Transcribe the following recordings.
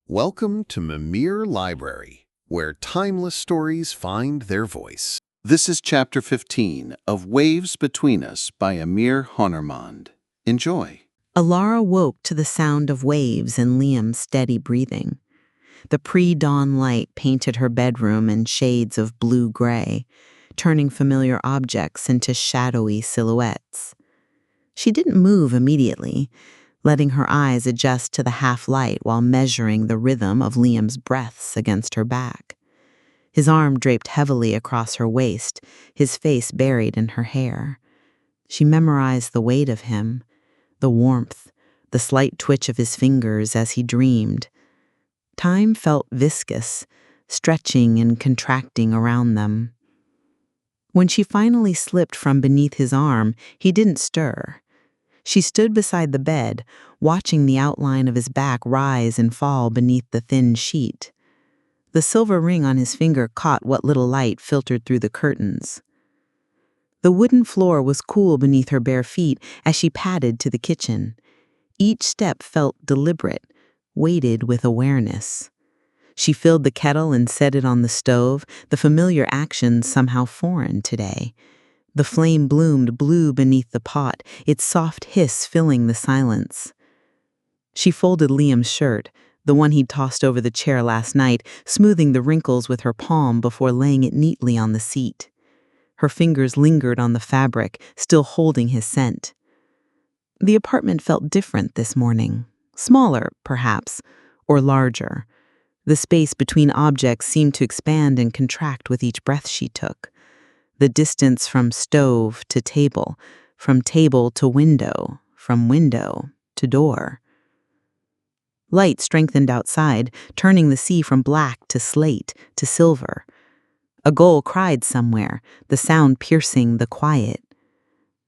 Welcome to Mimir Library, where timeless stories find their voice. This is Chapter 15 of Waves Between Us by Amir Honarmand. Enjoy. Alara woke to the sound of waves and Liam's steady breathing. The pre-dawn light painted her bedroom in shades of blue-gray, turning familiar objects into shadowy silhouettes. She didn't move immediately, letting her eyes adjust to the half-light while measuring the rhythm of Liam's breaths against her back. His arm draped heavily across her waist, his face buried in her hair. She memorized the weight of him, the warmth, the slight twitch of his fingers as he dreamed. Time felt viscous, stretching and contracting around them. When she finally slipped from beneath his arm, he didn't stir. She stood beside the bed, watching the outline of his back rise and fall beneath the thin sheet. The silver ring on his finger caught what little light filtered through the curtains. The wooden floor was cool beneath her bare feet as she padded to the kitchen. Each step felt deliberate, weighted with awareness. She filled the kettle and set it on the stove, the familiar action somehow foreign today. The flame bloomed blue beneath the pot, its soft hiss filling the silence. She folded Liam's shirt, the one he'd tossed over the chair last night, smoothing the wrinkles with her palm before laying it neatly on the seat. Her fingers lingered on the fabric, still holding his scent. The apartment felt different this morning. Smaller, perhaps, or larger. The space between objects seemed to expand and contract with each breath she took. The distance from stove to table, from table to window, from window to door. Light strengthened outside, turning the sea from black to slate to silver. A gull cried somewhere, the sound piercing the quiet.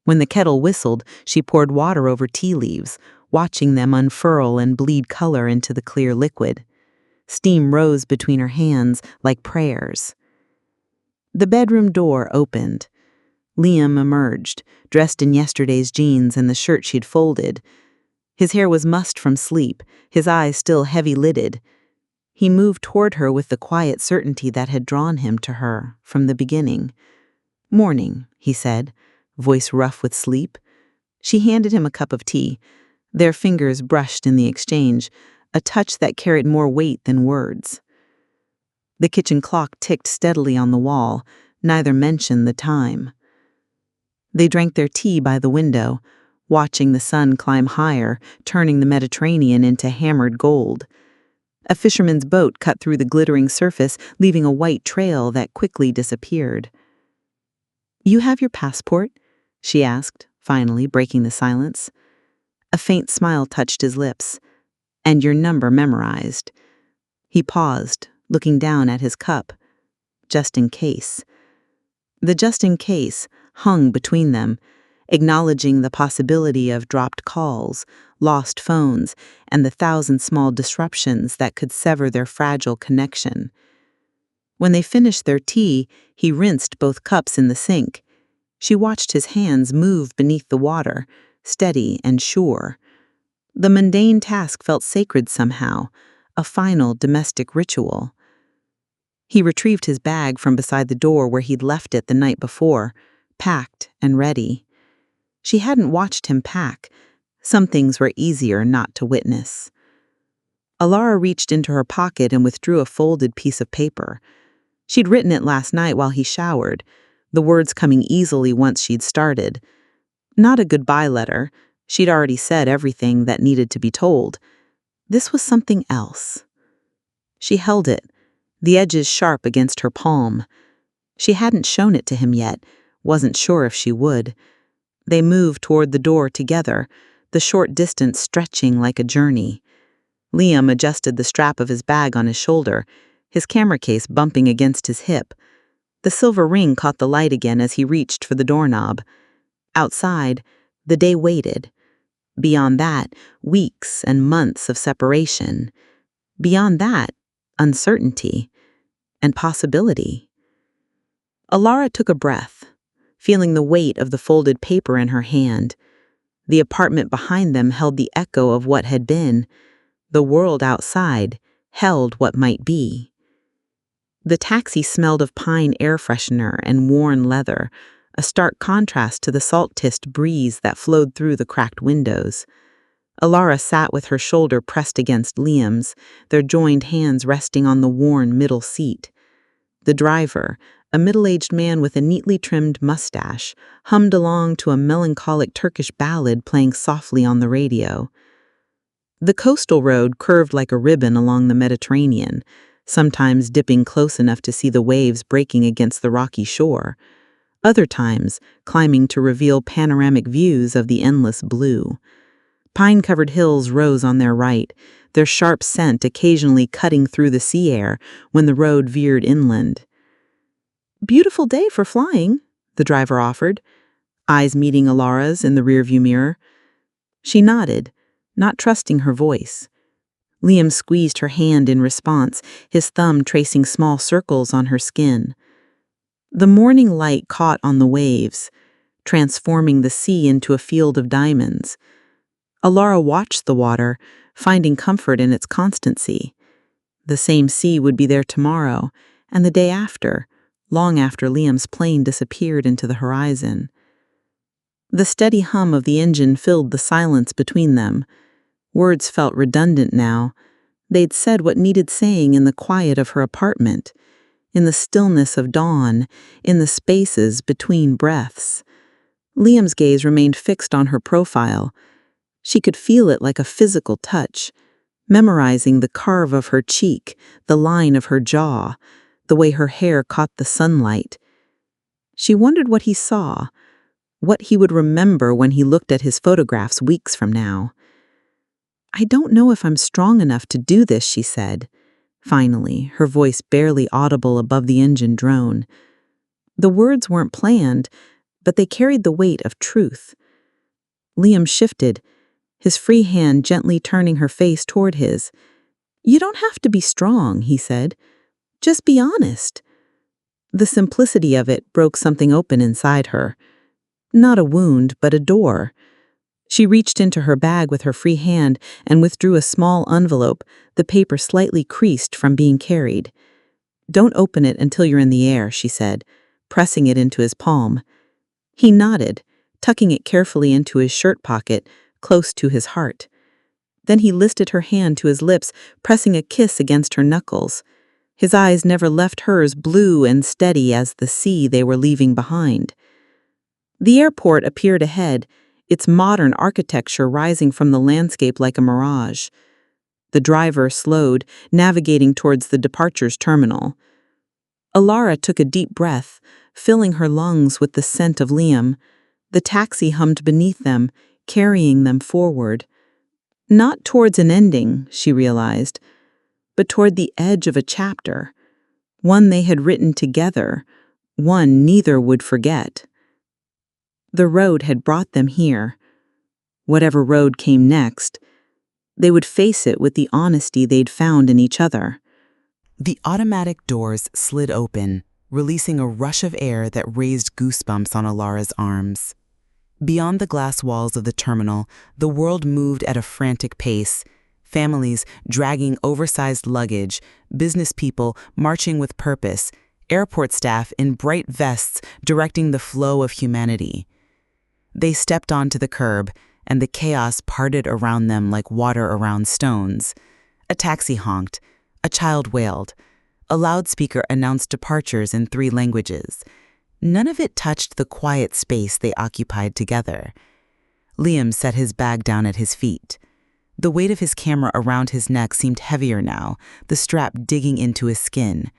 When the kettle whistled, she poured water over tea leaves, watching them unfurl and bleed color into the clear liquid. Steam rose between her hands like prayers. The bedroom door opened. Liam emerged, dressed in yesterday's jeans and the shirt she'd folded. His hair was mussed from sleep, his eyes still heavy-lidded. He moved toward her with the quiet certainty that had drawn him to her from the beginning. "Morning," he said, voice rough with sleep. She handed him a cup of tea. Their fingers brushed in the exchange, a touch that carried more weight than words. The kitchen clock ticked steadily on the wall. Neither mentioned the time. They drank their tea by the window, watching the sun climb higher, turning the Mediterranean into hammered gold. A fisherman's boat cut through the glittering surface, leaving a white trail that quickly disappeared. "You have your passport?" she asked, finally breaking the silence. A faint smile touched his lips. "And your number memorized." He paused, looking down at his cup. Just in case. The just in case hung between them, acknowledging the possibility of dropped calls, lost phones, and the thousand small disruptions that could sever their fragile connection. When they finished their tea, he rinsed both cups in the sink. She watched his hands move beneath the water, steady and sure. The mundane task felt sacred somehow, a final domestic ritual. He retrieved his bag from beside the door where he'd left it the night before, packed and ready. She hadn't watched him pack. Some things were easier not to witness. Alara reached into her pocket and withdrew a folded piece of paper. She'd written it last night while he showered, the words coming easily once she'd started. Not a goodbye letter. She'd already said everything that needed to be told. This was something else. She held it, the edges sharp against her palm. She hadn't shown it to him yet, wasn't sure if she would. They moved toward the door together, the short distance stretching like a journey. Liam adjusted the strap of his bag on his shoulder, his camera case bumping against his hip. The silver ring caught the light again as he reached for the doorknob. Outside, the day waited. Beyond that, weeks and months of separation. Beyond that, uncertainty and possibility. Alara took a breath, feeling the weight of the folded paper in her hand. The apartment behind them held the echo of what had been. The world outside, held what might be. The taxi smelled of pine air freshener and worn leather, a stark contrast to the salt-kissed breeze that flowed through the cracked windows. Alara sat with her shoulder pressed against Liam's, their joined hands resting on the worn middle seat. The driver, a middle-aged man with a neatly trimmed mustache, hummed along to a melancholic Turkish ballad playing softly on the radio. The coastal road curved like a ribbon along the Mediterranean, sometimes dipping close enough to see the waves breaking against the rocky shore, other times climbing to reveal panoramic views of the endless blue. Pine-covered hills rose on their right, their sharp scent occasionally cutting through the sea air when the road veered inland. "Beautiful day for flying," the driver offered, eyes meeting Alara's in the rearview mirror. She nodded, not trusting her voice. Liam squeezed her hand in response, his thumb tracing small circles on her skin. The morning light caught on the waves, transforming the sea into a field of diamonds. Alara watched the water, finding comfort in its constancy. The same sea would be there tomorrow, and the day after, long after Liam's plane disappeared into the horizon. The steady hum of the engine filled the silence between them. Words felt redundant now. They'd said what needed saying in the quiet of her apartment, in the stillness of dawn, in the spaces between breaths. Liam's gaze remained fixed on her profile. She could feel it like a physical touch, memorizing the carve of her cheek, the line of her jaw, the way her hair caught the sunlight. She wondered what he saw, what he would remember when he looked at his photographs weeks from now. "I don't know if I'm strong enough to do this," she said, finally, her voice barely audible above the engine drone. The words weren't planned, but they carried the weight of truth. Liam shifted, his free hand gently turning her face toward his. "You don't have to be strong," he said. "Just be honest." The simplicity of it broke something open inside her. Not a wound, but a door. She reached into her bag with her free hand and withdrew a small envelope, the paper slightly creased from being carried. "Don't open it until you're in the air," she said, pressing it into his palm. He nodded, tucking it carefully into his shirt pocket, close to his heart. Then he lifted her hand to his lips, pressing a kiss against her knuckles. His eyes never left hers, blue and steady as the sea they were leaving behind. The airport appeared ahead, its modern architecture rising from the landscape like a mirage. The driver slowed, navigating towards the departures terminal. Alara took a deep breath, filling her lungs with the scent of Liam. The taxi hummed beneath them, carrying them forward. Not towards an ending, she realized, but toward the edge of a chapter, one they had written together, one neither would forget. The road had brought them here. Whatever road came next, they would face it with the honesty they'd found in each other. The automatic doors slid open, releasing a rush of air that raised goosebumps on Alara's arms. Beyond the glass walls of the terminal, the world moved at a frantic pace, families dragging oversized luggage, business people marching with purpose, airport staff in bright vests directing the flow of humanity. They stepped onto the curb, and the chaos parted around them like water around stones. A taxi honked. A child wailed. A loudspeaker announced departures in 3 languages. None of it touched the quiet space they occupied together. Liam set his bag down at his feet. The weight of his camera around his neck seemed heavier now, the strap digging into his skin.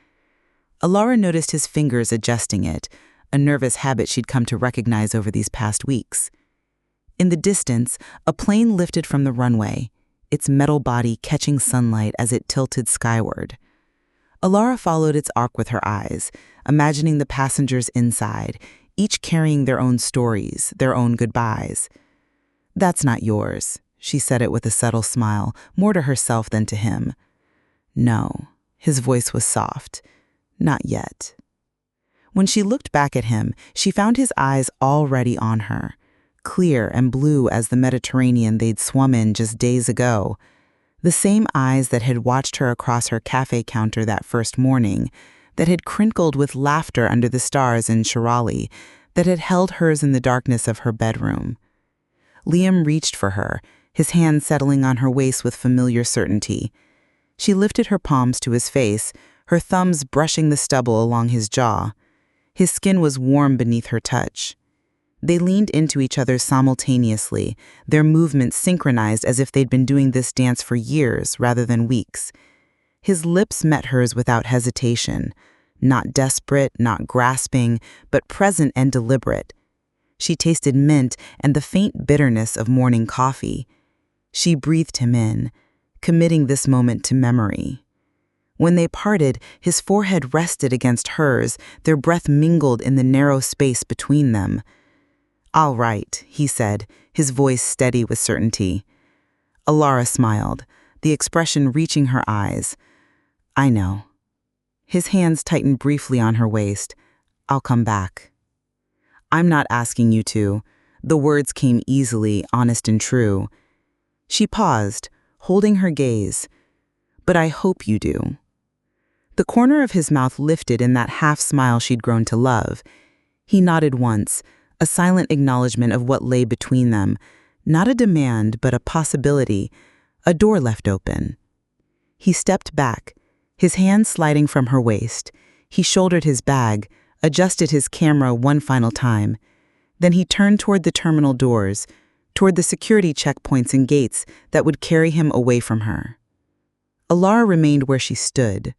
Alara noticed his fingers adjusting it, a nervous habit she'd come to recognize over these past weeks. In the distance, a plane lifted from the runway, its metal body catching sunlight as it tilted skyward. Alara followed its arc with her eyes, imagining the passengers inside, each carrying their own stories, their own goodbyes. "That's not yours," she said it with a subtle smile, more to herself than to him. "No," his voice was soft. "Not yet." When she looked back at him, she found his eyes already on her, clear and blue as the Mediterranean they'd swum in just days ago. The same eyes that had watched her across her cafe counter that first morning, that had crinkled with laughter under the stars in Shirali, that had held hers in the darkness of her bedroom. Liam reached for her, his hand settling on her waist with familiar certainty. She lifted her palms to his face, her thumbs brushing the stubble along his jaw. His skin was warm beneath her touch. They leaned into each other simultaneously, their movements synchronized as if they'd been doing this dance for years rather than weeks. His lips met hers without hesitation, not desperate, not grasping, but present and deliberate. She tasted mint and the faint bitterness of morning coffee. She breathed him in, committing this moment to memory. When they parted, his forehead rested against hers, their breath mingled in the narrow space between them. "All right," he said, his voice steady with certainty. Alara smiled, the expression reaching her eyes. "I know." His hands tightened briefly on her waist. "I'll come back." "I'm not asking you to." The words came easily, honest and true. She paused, holding her gaze. "But I hope you do." The corner of his mouth lifted in that half-smile she'd grown to love. He nodded once, a silent acknowledgement of what lay between them, not a demand, but a possibility, a door left open. He stepped back, his hand sliding from her waist. He shouldered his bag, adjusted his camera one final time. Then he turned toward the terminal doors, toward the security checkpoints and gates that would carry him away from her. Alara remained where she stood.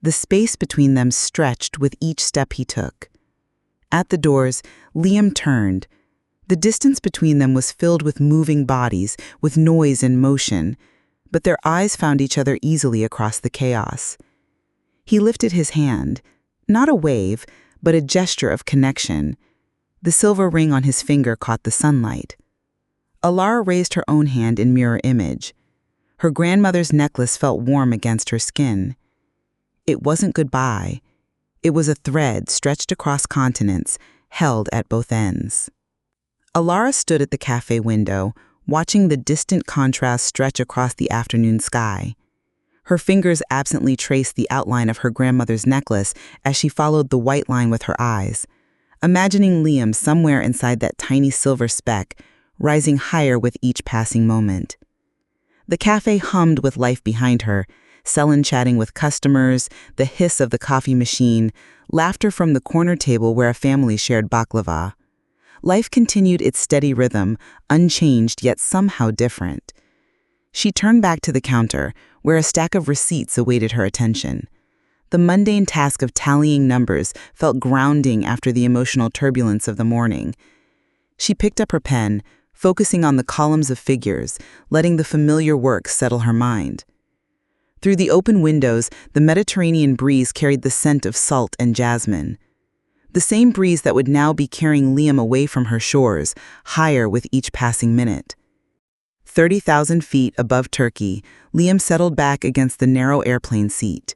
The space between them stretched with each step he took. At the doors, Liam turned. The distance between them was filled with moving bodies, with noise and motion, but their eyes found each other easily across the chaos. He lifted his hand, not a wave, but a gesture of connection. The silver ring on his finger caught the sunlight. Alara raised her own hand in mirror image. Her grandmother's necklace felt warm against her skin. It wasn't goodbye. It was a thread stretched across continents, held at both ends. Alara stood at the cafe window, watching the distant contrast stretch across the afternoon sky. Her fingers absently traced the outline of her grandmother's necklace as she followed the white line with her eyes, imagining Liam somewhere inside that tiny silver speck, rising higher with each passing moment. The cafe hummed with life behind her, Selin chatting with customers, the hiss of the coffee machine, laughter from the corner table where a family shared baklava. Life continued its steady rhythm, unchanged yet somehow different. She turned back to the counter, where a stack of receipts awaited her attention. The mundane task of tallying numbers felt grounding after the emotional turbulence of the morning. She picked up her pen, focusing on the columns of figures, letting the familiar work settle her mind. Through the open windows, the Mediterranean breeze carried the scent of salt and jasmine. The same breeze that would now be carrying Liam away from her shores, higher with each passing minute. 30,000 feet above Türkiye, Liam settled back against the narrow airplane seat.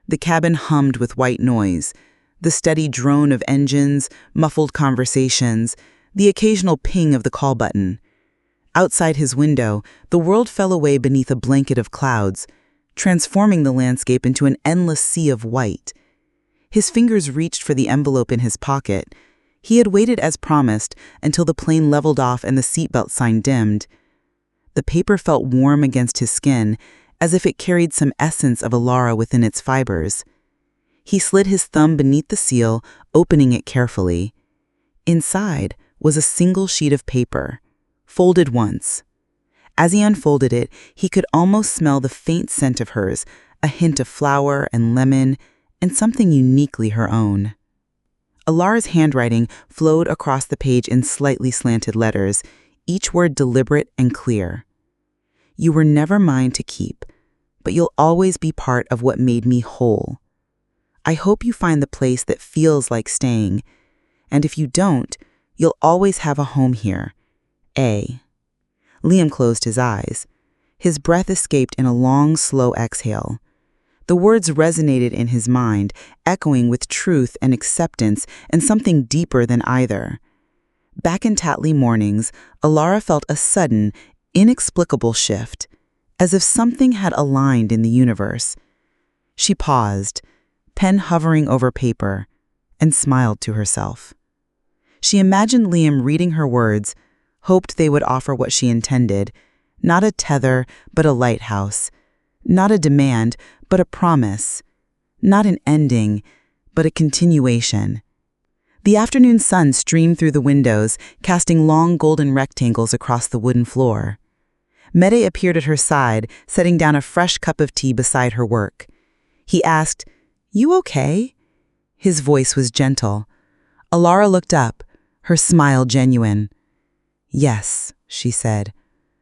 The cabin hummed with white noise, the steady drone of engines, muffled conversations, the occasional ping of the call button. Outside his window, the world fell away beneath a blanket of clouds, transforming the landscape into an endless sea of white. His fingers reached for the envelope in his pocket. He had waited as promised until the plane leveled off and the seatbelt sign dimmed. The paper felt warm against his skin, as if it carried some essence of Alara within its fibers. He slid his thumb beneath the seal, opening it carefully. Inside was a single sheet of paper, folded once. As he unfolded it, he could almost smell the faint scent of hers, a hint of flower and lemon, and something uniquely her own. Alara's handwriting flowed across the page in slightly slanted letters, each word deliberate and clear. "You were never mine to keep, but you'll always be part of what made me whole. I hope you find the place that feels like staying, and if you don't, you'll always have a home here. A." Liam closed his eyes. His breath escaped in a long, slow exhale. The words resonated in his mind, echoing with truth and acceptance and something deeper than either. Back in Tatley mornings, Alara felt a sudden, inexplicable shift. as if something had aligned in the universe. She paused, pen hovering over paper, and smiled to herself. She imagined Liam reading her words, hoped they would offer what she intended, not a tether, but a lighthouse, not a demand, but a promise, not an ending, but a continuation. The afternoon sun streamed through the windows, casting long golden rectangles across the wooden floor. Mehdi appeared at her side, setting down a fresh cup of tea beside her work. He asked, "You okay?" His voice was gentle. Alara looked up, her smile genuine. "Yes," she said,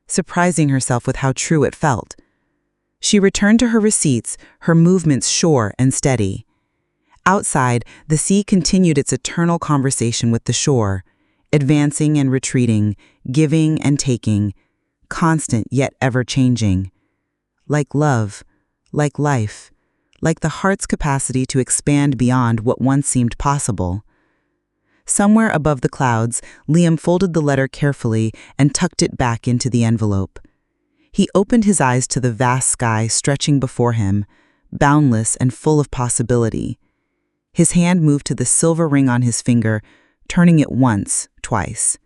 surprising herself with how true it felt. She returned to her receipts, her movements sure and steady. Outside, the sea continued its eternal conversation with the shore, advancing and retreating, giving and taking, constant yet ever-changing. Like love, like life, like the heart's capacity to expand beyond what once seemed possible. Somewhere above the clouds, Liam folded the letter carefully and tucked it back into the envelope. He opened his eyes to the vast sky stretching before him, boundless and full of possibility. His hand moved to the silver ring on his finger, turning it once, twice.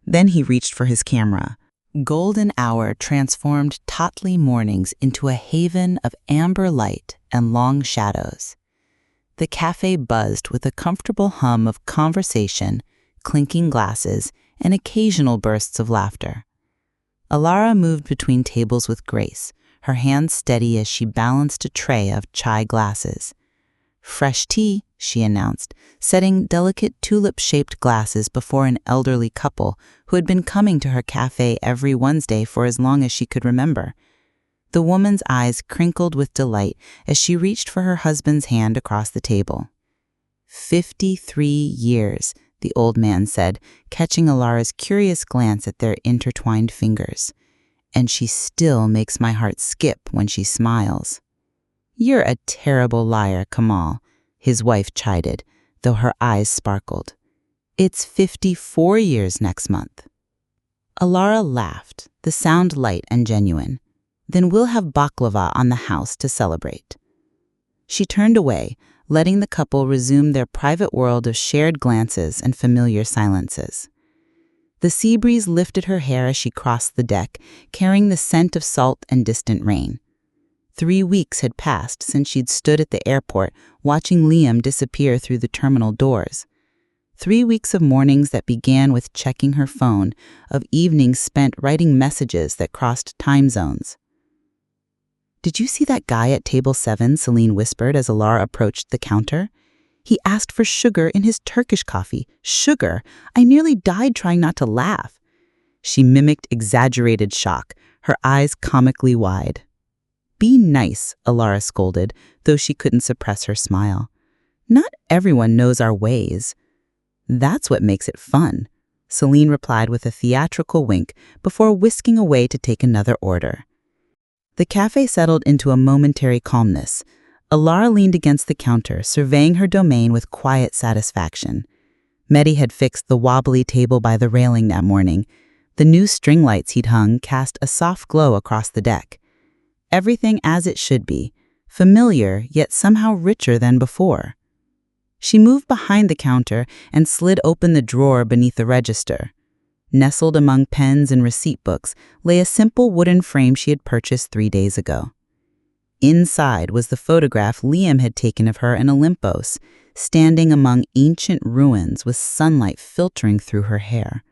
Then he reached for his camera. Golden hour transformed Tatley mornings into a haven of amber light and long shadows. The cafe buzzed with a comfortable hum of conversation, clinking glasses, and occasional bursts of laughter. Alara moved between tables with grace, her hands steady as she balanced a tray of chai glasses. "Fresh tea," she announced, setting delicate tulip-shaped glasses before an elderly couple who had been coming to her cafe every Wednesday for as long as she could remember. The woman's eyes crinkled with delight as she reached for her husband's hand across the table. 53 years, the old man said, catching Alara's curious glance at their intertwined fingers. "And she still makes my heart skip when she smiles." "You're a terrible liar, Kamal," his wife chided, though her eyes sparkled. "It's 54 years next month." Alara laughed, the sound light and genuine. "Then we'll have baklava on the house to celebrate." She turned away, letting the couple resume their private world of shared glances and familiar silences. The sea breeze lifted her hair as she crossed the deck, carrying the scent of salt and distant rain. 3 weeks had passed since she'd stood at the airport watching Liam disappear through the terminal doors. 3 weeks of mornings that began with checking her phone, of evenings spent writing messages that crossed time zones. "Did you see that guy at table 7, Celine whispered as Alara approached the counter. "He asked for sugar in his Turkish coffee. Sugar! I nearly died trying not to laugh." She mimicked exaggerated shock, her eyes comically wide. "Be nice," Alara scolded, though she couldn't suppress her smile. "Not everyone knows our ways." "That's what makes it fun," Celine replied with a theatrical wink before whisking away to take another order. The cafe settled into a momentary calmness. Alara leaned against the counter, surveying her domain with quiet satisfaction. Mehdi had fixed the wobbly table by the railing that morning. The new string lights he'd hung cast a soft glow across the deck. Everything as it should be, familiar yet somehow richer than before. She moved behind the counter and slid open the drawer beneath the register. Nestled among pens and receipt books lay a simple wooden frame she had purchased 3 days ago. Inside was the photograph Liam had taken of her in Olympos, standing among ancient ruins with sunlight filtering through her hair.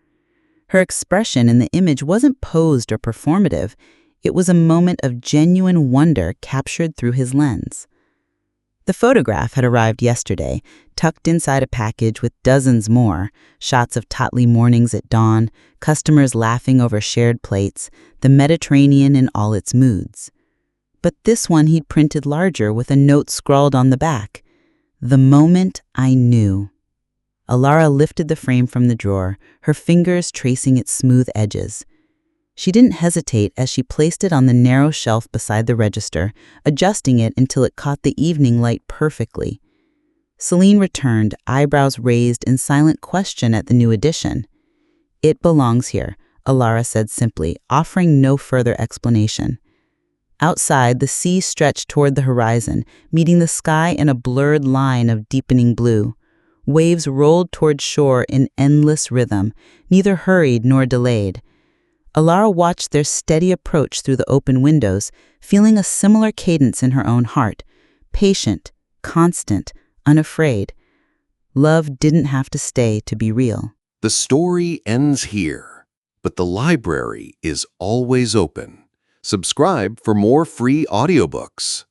Her expression in the image wasn't posed or performative. It was a moment of genuine wonder captured through his lens. The photograph had arrived yesterday, tucked inside a package with dozens more, shots of Tatley mornings at dawn, customers laughing over shared plates, the Mediterranean in all its moods. But this one he'd printed larger with a note scrawled on the back. "The moment I knew." Alara lifted the frame from the drawer, her fingers tracing its smooth edges. She didn't hesitate as she placed it on the narrow shelf beside the register, adjusting it until it caught the evening light perfectly. Celine returned, eyebrows raised in silent question at the new addition. "It belongs here," Alara said simply, offering no further explanation. Outside, the sea stretched toward the horizon, meeting the sky in a blurred line of deepening blue. Waves rolled toward shore in endless rhythm, neither hurried nor delayed. Alara watched their steady approach through the open windows, feeling a similar cadence in her own heart. Patient, constant, unafraid. Love didn't have to stay to be real. The story ends here, but the library is always open. Subscribe for more free audiobooks.